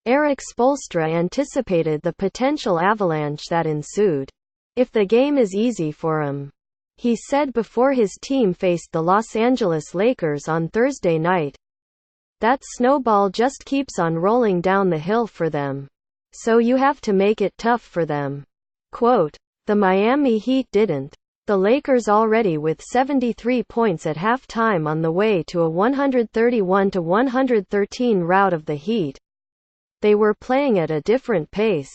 Erik Spoelstra anticipated the potential avalanche that ensued. "If the game is easy for him," he said before his team faced the Los Angeles Lakers on Thursday night, "that snowball just keeps on rolling down the hill for them. So you have to make it tough for them." Quote, "The Miami Heat didn't. The Lakers already with 73 points at halftime on the way to a 131-113 rout of the Heat. They were playing at a different pace,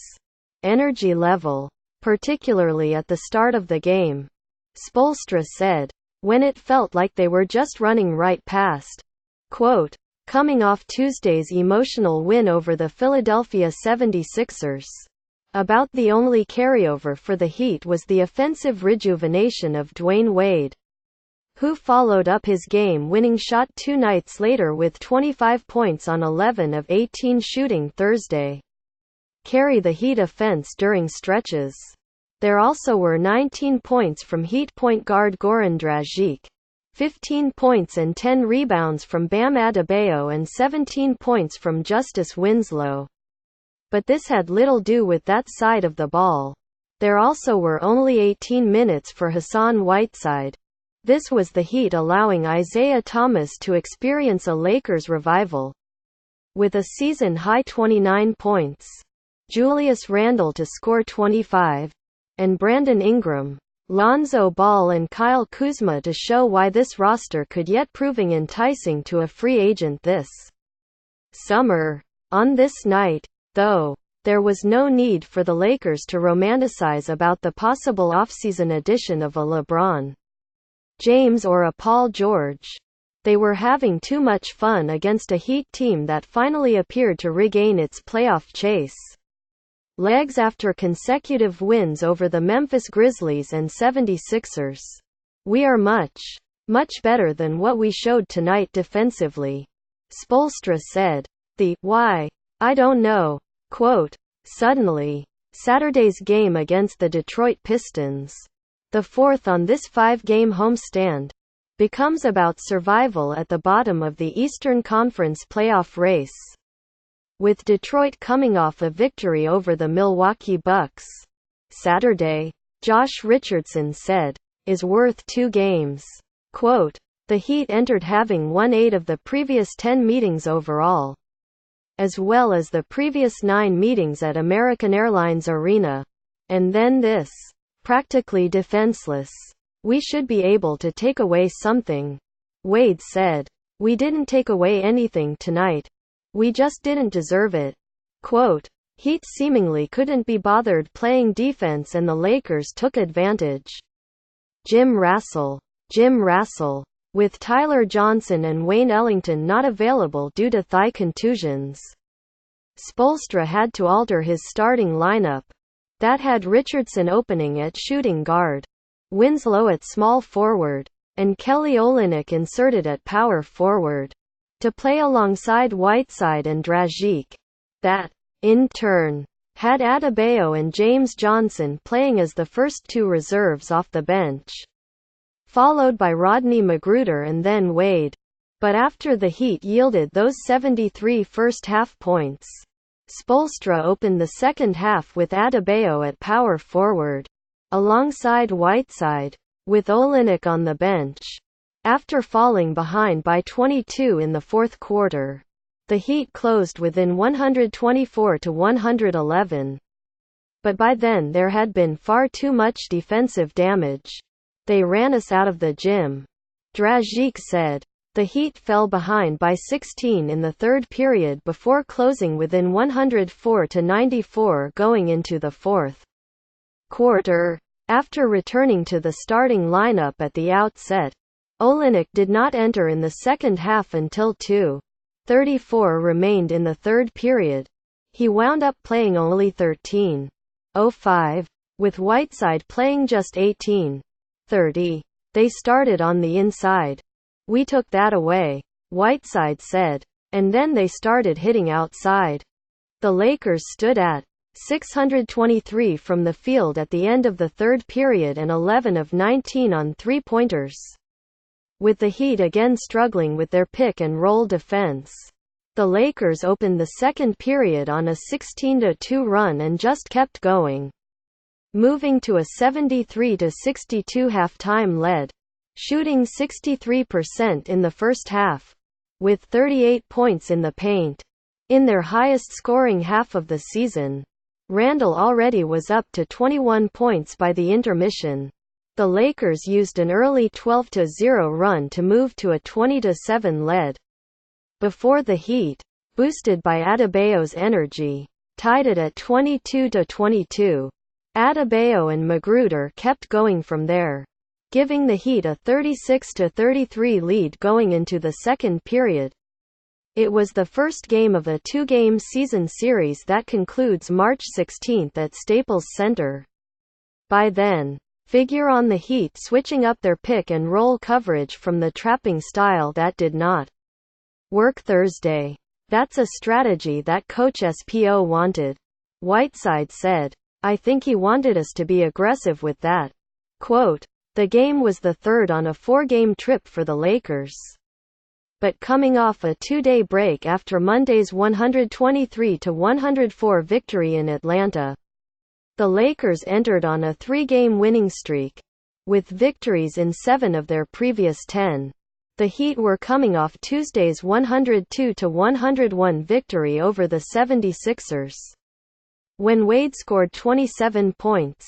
energy level, particularly at the start of the game," Spoelstra said, "when it felt like they were just running right past." Quote, "Coming off Tuesday's emotional win over the Philadelphia 76ers. About the only carryover for the Heat was the offensive rejuvenation of Dwayne Wade, who followed up his game-winning shot 2 nights later with 25 points on 11 of 18 shooting Thursday. Carry the Heat offense during stretches. There also were 19 points from Heat point guard Goran Dragic, 15 points and 10 rebounds from Bam Adebayo and 17 points from Justice Winslow. But this had little do with that side of the ball. There also were only 18 minutes for Hassan Whiteside. This was the Heat allowing Isaiah Thomas to experience a Lakers revival. With a season-high 29 points, Julius Randle to score 25, and Brandon Ingram, Lonzo Ball and Kyle Kuzma to show why this roster could yet proving enticing to a free agent this summer. On this night, though, there was no need for the Lakers to romanticize about the possible offseason addition of a LeBron James or a Paul George. They were having too much fun against a Heat team that finally appeared to regain its playoff chase legs after consecutive wins over the Memphis Grizzlies and 76ers. "We are much, much better than what we showed tonight defensively," Spoelstra said. The "why? I don't know" quote, "Suddenly, Saturday's game against the Detroit Pistons, the fourth on this 5-game homestand, becomes about survival at the bottom of the Eastern Conference playoff race. With Detroit coming off a victory over the Milwaukee Bucks Saturday," Josh Richardson said, "is worth 2 games." Quote, "The Heat entered having won 8 of the previous 10 meetings overall, as well as the previous 9 meetings at American Airlines Arena. And then this. Practically defenseless. We should be able to take away something," Wade said. "We didn't take away anything tonight. We just didn't deserve it." Quote, "Heat seemingly couldn't be bothered playing defense and the Lakers took advantage." Jim Rassell. With Tyler Johnson and Wayne Ellington not available due to thigh contusions, Spoelstra had to alter his starting lineup. That had Richardson opening at shooting guard, Winslow at small forward, and Kelly Olynyk inserted at power forward, to play alongside Whiteside and Dragic. That, in turn, had Adebayo and James Johnson playing as the first 2 reserves off the bench, followed by Rodney Magruder and then Wade. But after the Heat yielded those 73 first-half points, Spoelstra opened the second half with Adebayo at power forward, alongside Whiteside, with Olynyk on the bench. After falling behind by 22 in the fourth quarter, the Heat closed within 124-111. But by then there had been far too much defensive damage. "They ran us out of the gym," Dragic said. The Heat fell behind by 16 in the third period before closing within 104-94 going into the fourth quarter. After returning to the starting lineup at the outset, Olynyk did not enter in the second half until 2:34 remained in the third period. He wound up playing only 13:05, with Whiteside playing just 18:30. "They started on the inside. We took that away," Whiteside said. "And then they started hitting outside. The Lakers stood at 623 from the field at the end of the third period and 11 of 19 on three-pointers. with the Heat again struggling with their pick-and-roll defense. The Lakers opened the second period on a 16-2 run and just kept going, moving to a 73-62 halftime lead, shooting 63% in the first half, with 38 points in the paint. In their highest-scoring half of the season, Randle already was up to 21 points by the intermission. The Lakers used an early 12-0 run to move to a 20-7 lead, before the Heat, boosted by Adebayo's energy, tied it at 22-22. Adebayo and Magruder kept going from there, giving the Heat a 36-33 lead going into the second period. It was the first game of a two-game season series that concludes March 16 at Staples Center. By then, figure on the Heat switching up their pick-and-roll coverage from the trapping style that did not work Thursday. "That's a strategy that Coach Spo wanted," Whiteside said. "I think he wanted us to be aggressive with that." Quote, "The game was the third on a four-game trip for the Lakers. But coming off a two-day break after Monday's 123-104 victory in Atlanta, the Lakers entered on a three-game winning streak, with victories in 7 of their previous 10. The Heat were coming off Tuesday's 102-101 victory over the 76ers, when Wade scored 27 points.